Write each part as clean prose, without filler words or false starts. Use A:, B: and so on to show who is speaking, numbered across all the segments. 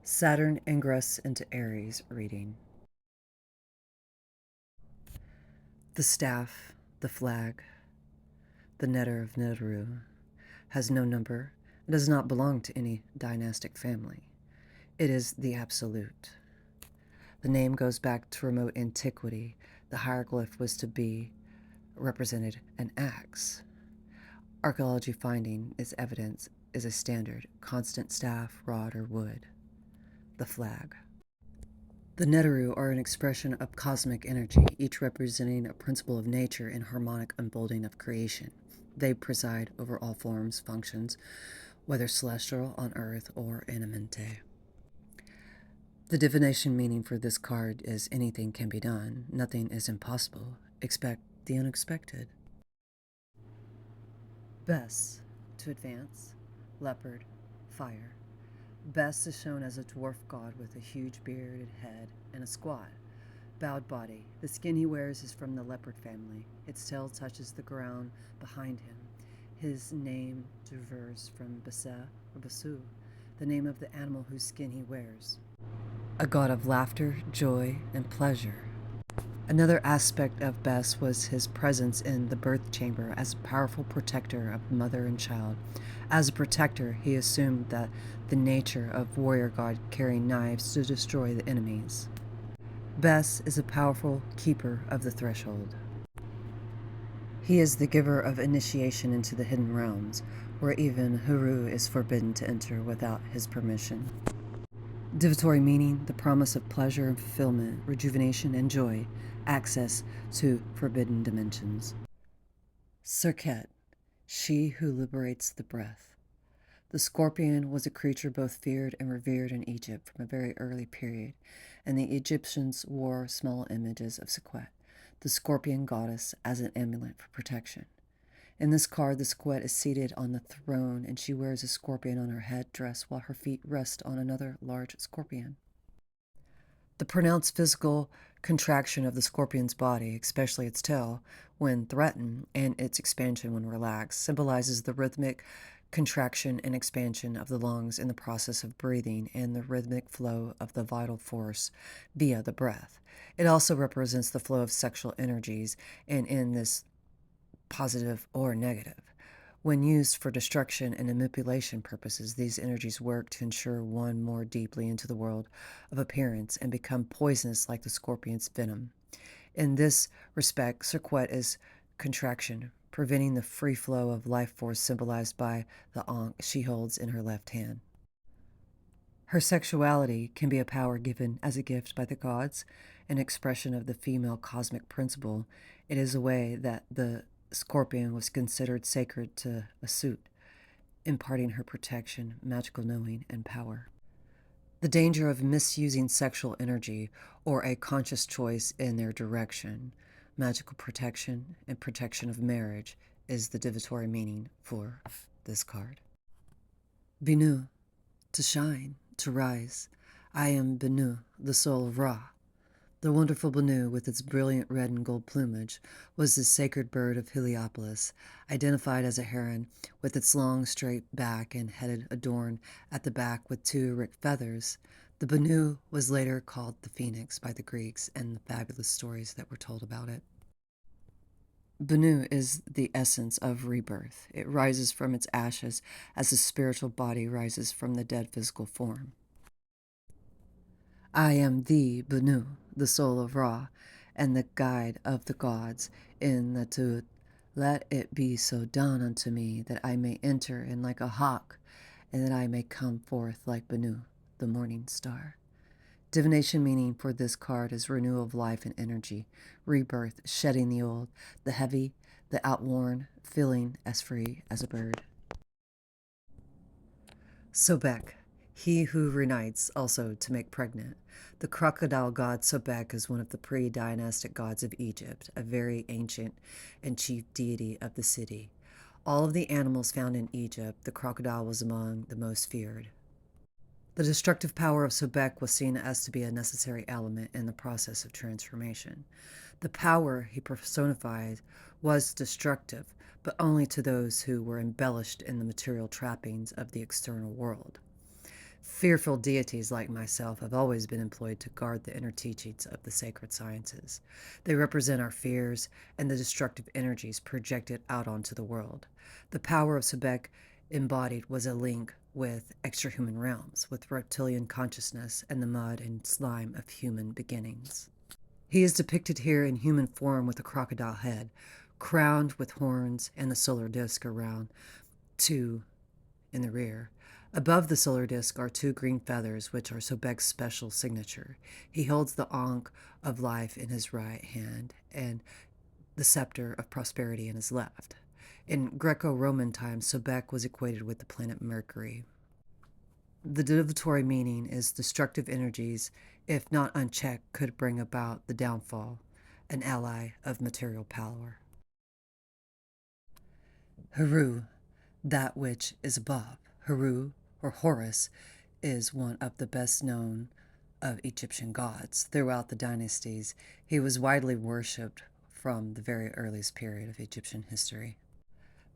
A: Saturn ingress into Aries reading. The staff, the flag, the netter of Neru, has no number and does not belong to any dynastic family. It is the absolute. The name goes back to remote antiquity. The hieroglyph was to be represented an axe. Archaeology finding its evidence is a standard, constant staff, rod, or wood. The flag. The Neteru are an expression of cosmic energy, each representing a principle of nature and harmonic unfolding of creation. They preside over all forms, functions, whether celestial, on earth, or animate. The divination meaning for this card is anything can be done, nothing is impossible. Expect the unexpected. Bes, to advance. Leopard, fire. Bes is shown as a dwarf god with a huge bearded head and a squat, bowed body. The skin he wears is from the leopard family. Its tail touches the ground behind him. His name diverges from Besa or Basu, the name of the animal whose skin he wears. A god of laughter, joy, and pleasure. Another aspect of Bes was his presence in the birth chamber as a powerful protector of mother and child. As a protector, he assumed that the nature of warrior god carrying knives to destroy the enemies. Bes is a powerful keeper of the threshold. He is the giver of initiation into the hidden realms, where even Huru is forbidden to enter without his permission. Divatory meaning, the promise of pleasure and fulfillment, rejuvenation and joy, access to forbidden dimensions. Serket, she who liberates the breath. The scorpion was a creature both feared and revered in Egypt from a very early period, and the Egyptians wore small images of Sekhmet, the scorpion goddess, as an amulet for protection. In this card, the Sekhmet is seated on the throne, and she wears a scorpion on her head dress while her feet rest on another large scorpion. The pronounced physical contraction of the scorpion's body, especially its tail, when threatened, and its expansion when relaxed, symbolizes the rhythmic contraction and expansion of the lungs in the process of breathing and the rhythmic flow of the vital force via the breath. It also represents the flow of sexual energies, and in this positive or negative. When used for destruction and manipulation purposes, these energies work to ensure one more deeply into the world of appearance and become poisonous like the scorpion's venom. In this respect, Serket is contraction, preventing the free flow of life force symbolized by the ankh she holds in her left hand. Her sexuality can be a power given as a gift by the gods, an expression of the female cosmic principle. It is a way that the scorpion was considered sacred to Asut, imparting her protection, magical knowing, and power. The danger of misusing sexual energy or a conscious choice in their direction, magical protection, and protection of marriage is the divatory meaning for this card. Binu, to shine, to rise. I am Benu, the soul of Ra. The wonderful Benu, with its brilliant red and gold plumage, was the sacred bird of Heliopolis, identified as a heron, with its long, straight back and head adorned at the back with two erect feathers. The Benu was later called the phoenix by the Greeks, and the fabulous stories that were told about it. Benu is the essence of rebirth. It rises from its ashes as the spiritual body rises from the dead physical form. I am the Benu, the soul of Ra, and the guide of the gods in the Tut. Let it be so done unto me that I may enter in like a hawk, and that I may come forth like Benu, the morning star. Divination meaning for this card is renewal of life and energy, rebirth, shedding the old, the heavy, the outworn, feeling as free as a bird. Sobek, he who reunites also to make pregnant. The crocodile god Sobek is one of the pre-dynastic gods of Egypt, a very ancient and chief deity of the city. All of the animals found in Egypt, the crocodile was among the most feared. The destructive power of Sobek was seen as to be a necessary element in the process of transformation. The power he personified was destructive, but only to those who were embellished in the material trappings of the external world. Fearful deities like myself have always been employed to guard the inner teachings of the sacred sciences. They represent our fears and the destructive energies projected out onto the world. The power of Sebek embodied was a link with extrahuman realms, with reptilian consciousness and the mud and slime of human beginnings. He is depicted here in human form with a crocodile head, crowned with horns and the solar disk around, two in the rear. Above the solar disk are two green feathers, which are Sobek's special signature. He holds the Ankh of life in his right hand and the scepter of prosperity in his left. In Greco-Roman times, Sobek was equated with the planet Mercury. The divinatory meaning is destructive energies, if not unchecked, could bring about the downfall, an ally of material power. Heru, that which is above. Heru, or Horus, is one of the best known of Egyptian gods. Throughout the dynasties, he was widely worshipped from the very earliest period of Egyptian history.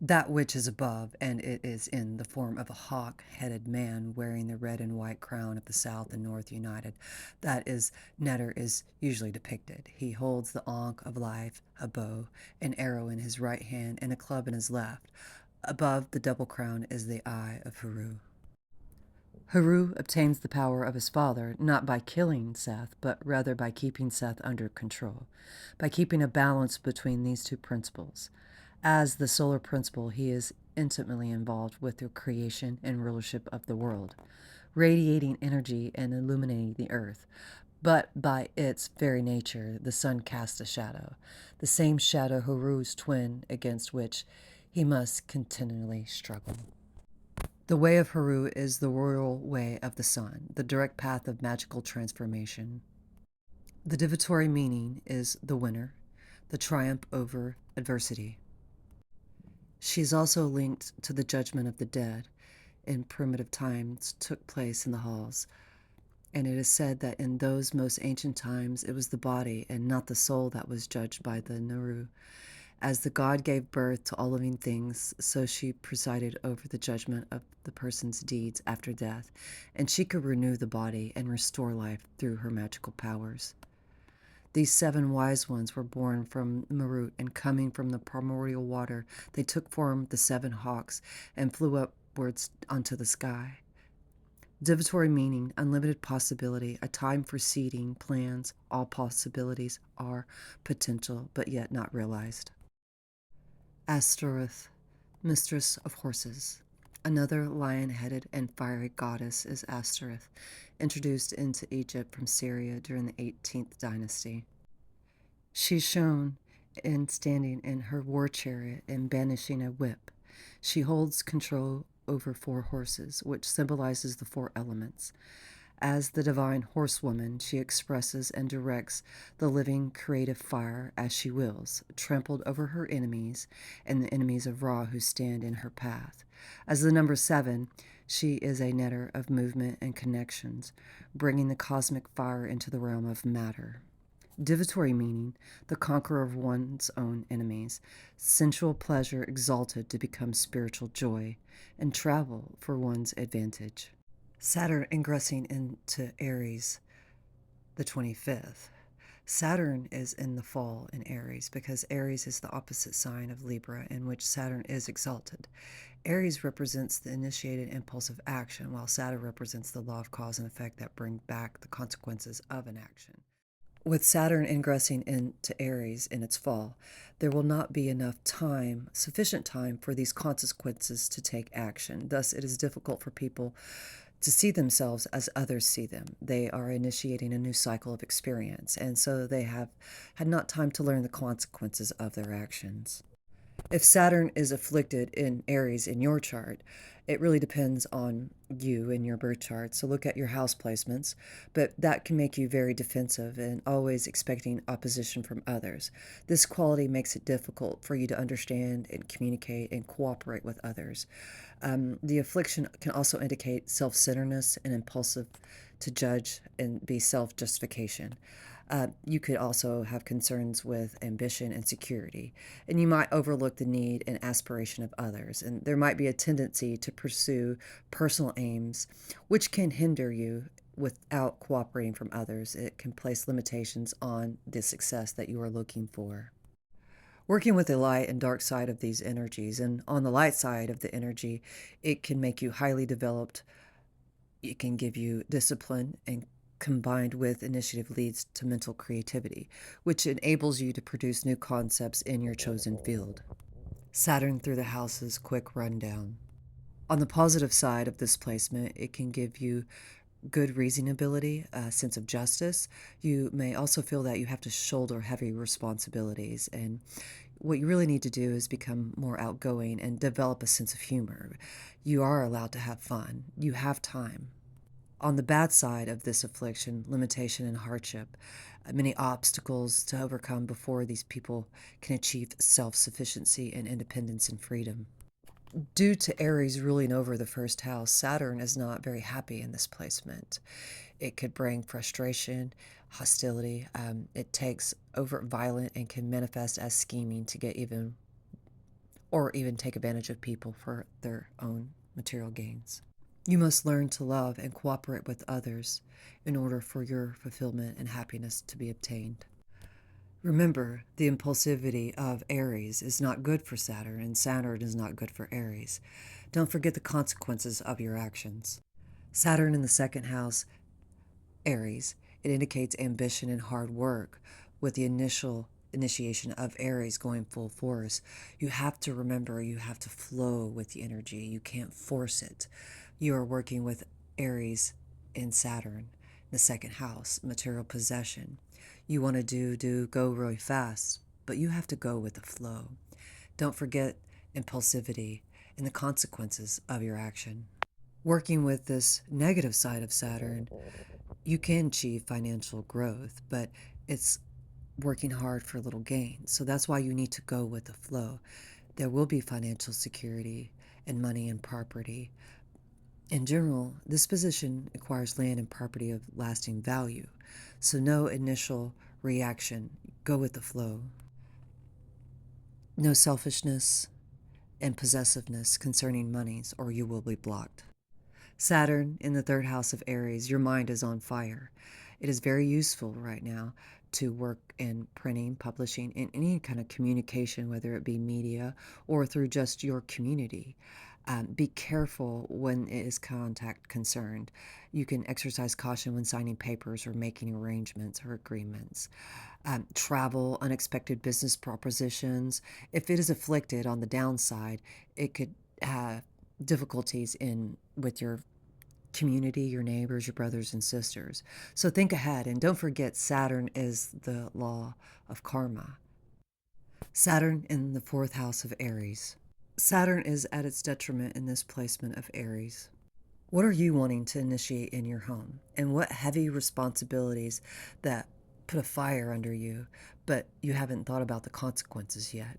A: That which is above, and it is in the form of a hawk-headed man wearing the red and white crown of the South and North united. That is, Neter is usually depicted. He holds the Ankh of life, a bow, an arrow in his right hand, and a club in his left. Above the double crown is the eye of Heru. Heru obtains the power of his father not by killing Seth, but rather by keeping Seth under control, by keeping a balance between these two principles. As the solar principle, he is intimately involved with the creation and rulership of the world, radiating energy and illuminating the earth. But by its very nature, the sun casts a shadow, the same shadow Heru's twin against which he must continually struggle. The way of Heru is the royal way of the sun, the direct path of magical transformation. The divinatory meaning is the winner, the triumph over adversity. She is also linked to the judgment of the dead in primitive times took place in the halls, and it is said that in those most ancient times it was the body and not the soul that was judged by the Naru. As the god gave birth to all living things, so she presided over the judgment of the person's deeds after death, and she could renew the body and restore life through her magical powers. These 7 wise ones were born from Marut, and coming from the primordial water, they took form the 7 hawks and flew upwards onto the sky. Divinatory meaning, unlimited possibility, a time for seeding plans. All possibilities are potential, but yet not realized. Ashtoreth, mistress of horses. Another lion-headed and fiery goddess is Ashtoreth, introduced into Egypt from Syria during the 18th dynasty. She's shown in standing in her war chariot and banishing a whip. She holds control over 4 horses, which symbolizes the 4 elements. As the divine horsewoman, she expresses and directs the living creative fire as she wills, trampled over her enemies and the enemies of Ra who stand in her path. As the number 7, she is a netter of movement and connections, bringing the cosmic fire into the realm of matter. Divinatory meaning, the conqueror of one's own enemies, sensual pleasure exalted to become spiritual joy, and travel for one's advantage. Saturn ingressing into Aries, the 25th. Saturn is in the fall in Aries because Aries is the opposite sign of Libra in which Saturn is exalted. Aries represents the initiated impulse of action, while Saturn represents the law of cause and effect that bring back the consequences of an action. With Saturn ingressing into Aries in its fall, there will not be enough time, sufficient time, for these consequences to take action. Thus, it is difficult for people to see themselves as others see them. They are initiating a new cycle of experience, and so they have had not time to learn the consequences of their actions. If Saturn is afflicted in Aries in your chart, it really depends on you and your birth chart. So look at your house placements, but that can make you very defensive and always expecting opposition from others. This quality makes it difficult for you to understand and communicate and cooperate with others. The affliction can also indicate self-centeredness and impulsive to judge and be self-justification. You could also have concerns with ambition and security, and you might overlook the need and aspiration of others. And there might be a tendency to pursue personal aims, which can hinder you without cooperating from others. It can place limitations on the success that you are looking for. Working with the light and dark side of these energies, and on the light side of the energy, it can make you highly developed. It can give you discipline, and combined with initiative leads to mental creativity, which enables you to produce new concepts in your chosen field. Saturn through the house's quick rundown. On the positive side of this placement, it can give you good reasoning ability, a sense of justice. You may also feel that you have to shoulder heavy responsibilities, and what you really need to do is become more outgoing and develop a sense of humor. You are allowed to have fun. You have time. On the bad side of this affliction, limitation and hardship, many obstacles to overcome before these people can achieve self-sufficiency and independence and freedom. Due to Aries ruling over the first house, Saturn is not very happy in this placement. It could bring frustration, hostility. It takes overt violence and can manifest as scheming to get even or even take advantage of people for their own material gains. You must learn to love and cooperate with others in order for your fulfillment and happiness to be obtained. Remember, the impulsivity of Aries is not good for Saturn, and Saturn is not good for Aries. Don't forget the consequences of your actions. Saturn in the second house, Aries, it indicates ambition and hard work. With the initiation of Aries going full force, you have to remember you have to flow with the energy. You can't force it. You are working with Aries in Saturn, the second house, material possession. You want to go really fast, but you have to go with the flow. Don't forget impulsivity and the consequences of your action. Working with this negative side of Saturn, you can achieve financial growth, but it's working hard for little gains. So that's why you need to go with the flow. There will be financial security and money and property. In general, this position acquires land and property of lasting value. So no initial reaction. Go with the flow. No selfishness and possessiveness concerning monies, or you will be blocked. Saturn in the third house of Aries, your mind is on fire. It is very useful right now to work in printing, publishing, and any kind of communication, whether it be media or through just your community. Be careful when it is contact concerned. You can exercise caution when signing papers or making arrangements or agreements. Travel, unexpected business propositions. If it is afflicted on the downside, it could have difficulties in with your community, your neighbors, your brothers and sisters. So think ahead, and don't forget Saturn is the law of karma. Saturn in the fourth house of Aries. Saturn is at its detriment in this placement of Aries. What are you wanting to initiate in your home? And what heavy responsibilities that put a fire under you, but you haven't thought about the consequences yet?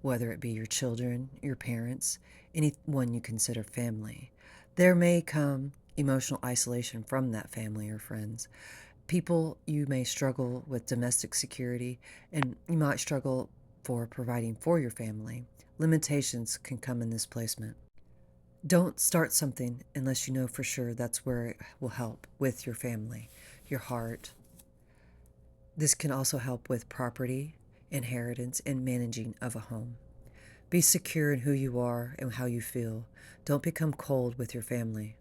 A: Whether it be your children, your parents, anyone you consider family. There may come emotional isolation from that family or friends. People, you may struggle with domestic security, and you might struggle for providing for your family. Limitations can come in this placement. Don't start something unless you know for sure that's where it will help with your family, your heart. This can also help with property, inheritance, and managing of a home. Be secure in who you are and how you feel. Don't become cold with your family.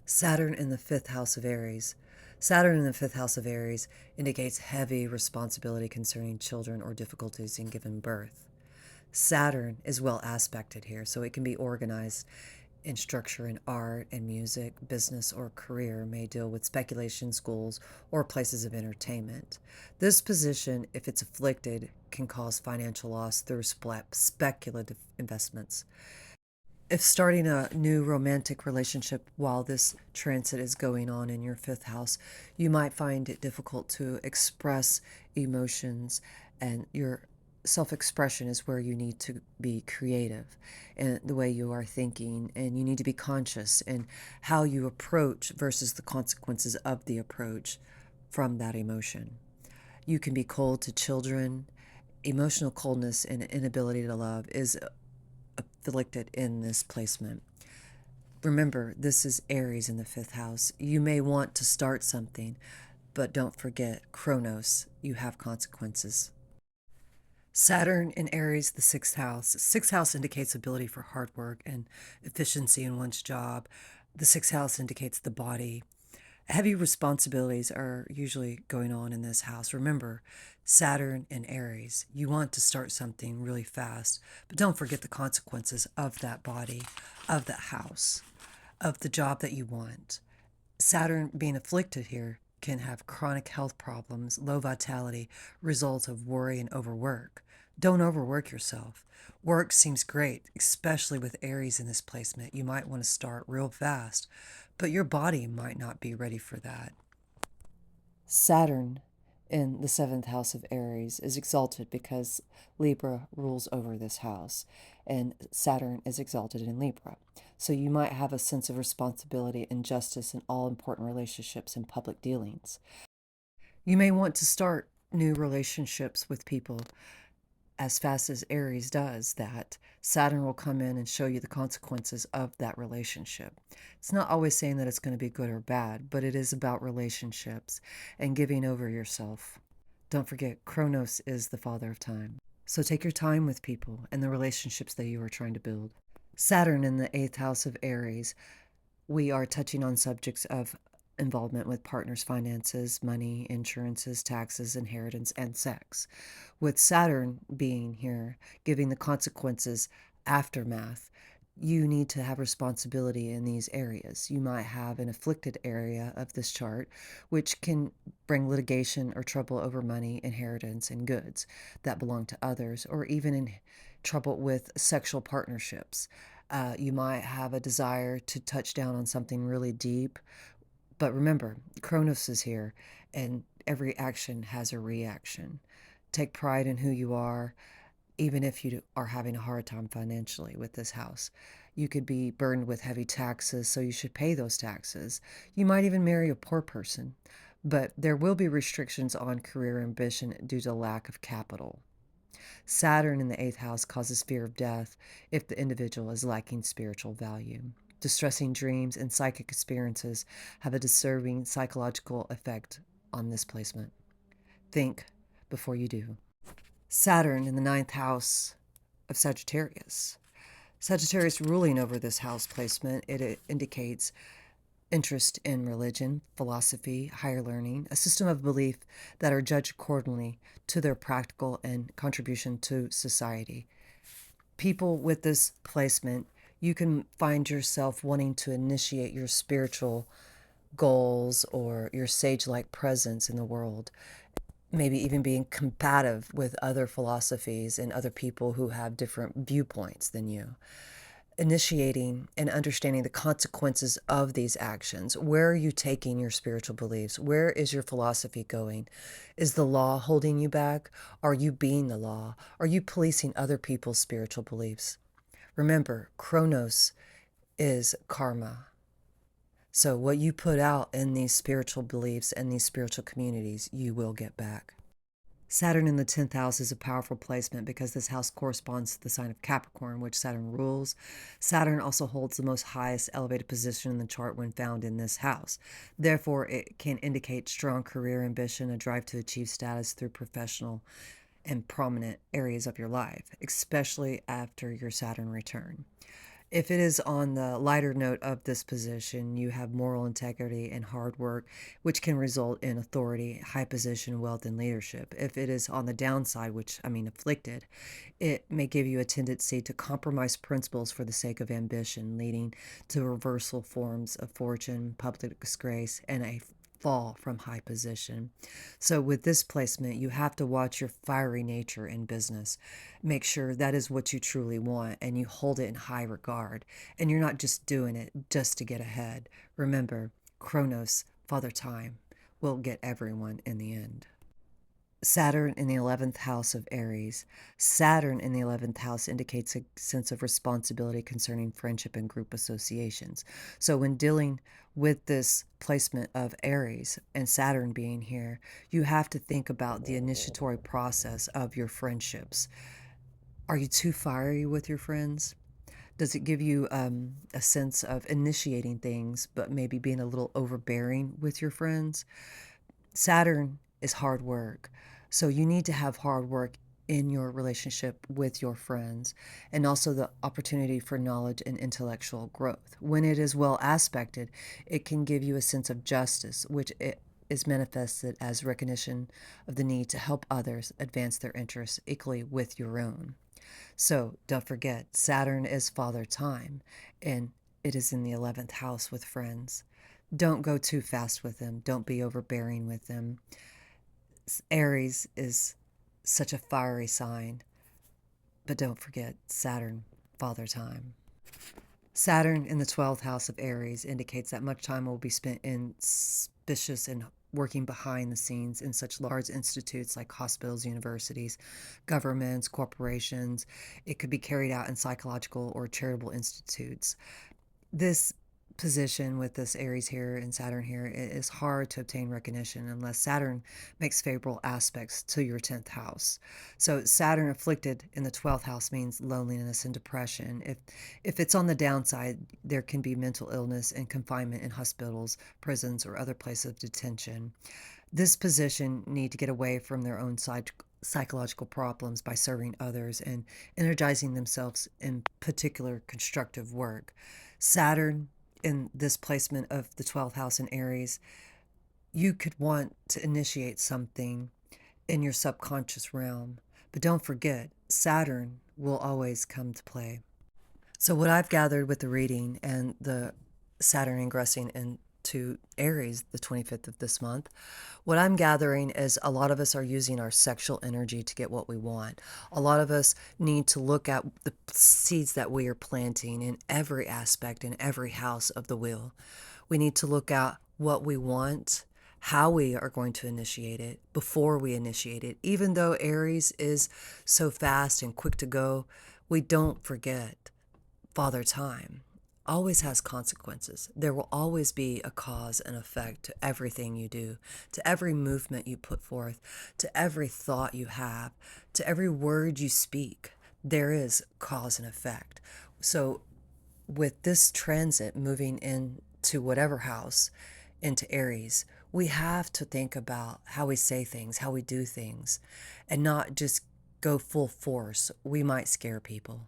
A: Saturn in the fifth house of Aries. Saturn in the fifth house of Aries indicates heavy responsibility concerning children or difficulties in giving birth. Saturn is well aspected here, so it can be organized in structure in art and music, business, or career. May deal with speculation, schools, or places of entertainment. This position, if it's afflicted, can cause financial loss through speculative investments. If starting a new romantic relationship while this transit is going on in your fifth house, you might find it difficult to express emotions, and your self-expression is where you need to be creative in the way you are thinking, and you need to be conscious in how you approach versus the consequences of the approach from that emotion. You can be cold to children. Emotional coldness and inability to love is afflicted in this placement. Remember, this is Aries in the fifth house. You may want to start something, but don't forget, Chronos, you have consequences. Saturn in Aries, the sixth house. Sixth house indicates ability for hard work and efficiency in one's job. The sixth house indicates the body. Heavy responsibilities are usually going on in this house. Remember, Saturn in Aries, you want to start something really fast, but don't forget the consequences of that body, of that house, of the job that you want. Saturn being afflicted here can have chronic health problems, low vitality, results of worry and overwork. Don't overwork yourself. Work seems great, especially with Aries in this placement. You might want to start real fast, but your body might not be ready for that. Saturn in the seventh house of Aries is exalted because Libra rules over this house, and Saturn is exalted in Libra. So you might have a sense of responsibility and justice in all important relationships and public dealings. You may want to start new relationships with people as fast as Aries does that. Saturn will come in and show you the consequences of that relationship. It's not always saying that it's going to be good or bad, but it is about relationships and giving over yourself. Don't forget, Chronos is the father of time. So take your time with people and the relationships that you are trying to build. Saturn in the eighth house of Aries, we are touching on subjects of involvement with partners' finances, money, insurances, taxes, inheritance, and sex. With Saturn being here, giving the consequences, aftermath, you need to have responsibility in these areas. You might have an afflicted area of this chart, which can bring litigation or trouble over money, inheritance, and goods that belong to others, or even in trouble with sexual partnerships. You might have a desire to touch down on something really deep. But remember, Kronos is here, and every action has a reaction. Take pride in who you are, even if you are having a hard time financially with this house. You could be burdened with heavy taxes, so you should pay those taxes. You might even marry a poor person, but there will be restrictions on career ambition due to lack of capital. Saturn in the eighth house causes fear of death if the individual is lacking spiritual value. Distressing dreams and psychic experiences have a disturbing psychological effect on this placement. Think before you do. Saturn in the ninth house of Sagittarius. Sagittarius ruling over this house placement, it indicates interest in religion, philosophy, higher learning, a system of belief that are judged accordingly to their practical and contribution to society. People with this placement, you can find yourself wanting to initiate your spiritual goals or your sage-like presence in the world, maybe even being compatible with other philosophies and other people who have different viewpoints than you. Initiating and understanding the consequences of these actions. Where are you taking your spiritual beliefs? Where is your philosophy going? Is the law holding you back? Are you being the law? Are you policing other people's spiritual beliefs? Remember, Chronos is karma. So what you put out in these spiritual beliefs and these spiritual communities, you will get back. Saturn in the 10th house is a powerful placement because this house corresponds to the sign of Capricorn, which Saturn rules. Saturn also holds the most highest elevated position in the chart when found in this house. Therefore, it can indicate strong career ambition, a drive to achieve status through professional and prominent areas of your life, especially after your Saturn return. If it is on the lighter note of this position, you have moral integrity and hard work, which can result in authority, high position, wealth, and leadership. If it is on the downside, which I mean afflicted, it may give you a tendency to compromise principles for the sake of ambition, leading to reversal forms of fortune, public disgrace, and a fall from high position. So with this placement, you have to watch your fiery nature in business. Make sure that is what you truly want and you hold it in high regard. And you're not just doing it just to get ahead. Remember, Chronos, Father Time, will get everyone in the end. Saturn in the 11th house of Aries. Saturn in the 11th house indicates a sense of responsibility concerning friendship and group associations. So, when dealing with this placement of Aries and Saturn being here, you have to think about the initiatory process of your friendships. Are you too fiery with your friends? Does it give you a sense of initiating things, but maybe being a little overbearing with your friends? Saturn is hard work. So you need to have hard work in your relationship with your friends, and also the opportunity for knowledge and intellectual growth. When it is well aspected, it can give you a sense of justice, which it is manifested as recognition of the need to help others advance their interests equally with your own. So don't forget, Saturn is father time, and it is in the 11th house with friends. Don't go too fast with them. Don't be overbearing with them. Aries is such a fiery sign, but don't forget Saturn, father time. Saturn in the 12th house of Aries indicates that much time will be spent in suspicious and working behind the scenes in such large institutes like hospitals, universities, governments, corporations. It could be carried out in psychological or charitable institutes. This position with this Aries here and Saturn here, it is hard to obtain recognition unless Saturn makes favorable aspects to your 10th house. So Saturn afflicted in the 12th house means loneliness and depression. If it's on the downside, there can be mental illness and confinement in hospitals, prisons, or other places of detention. This position need to get away from their own psychological problems by serving others and energizing themselves in particular constructive work. Saturn in this placement of the 12th house in Aries, you could want to initiate something in your subconscious realm. But don't forget, Saturn will always come to play. So, what I've gathered with the reading and the Saturn ingressing into Aries the 25th of this month, what I'm gathering is a lot of us are using our sexual energy to get what we want. A lot of us need to look at the seeds that we are planting in every aspect, in every house of the wheel. We need to look at what we want, how we are going to initiate it, before we initiate it. Even though Aries is so fast and quick to go, we don't forget Father Time always has consequences. There will always be a cause and effect to everything you do, to every movement you put forth, to every thought you have, to every word you speak. There is cause and effect. So, with this transit moving into whatever house, into Aries, we have to think about how we say things, how we do things, and not just go full force. We might scare people.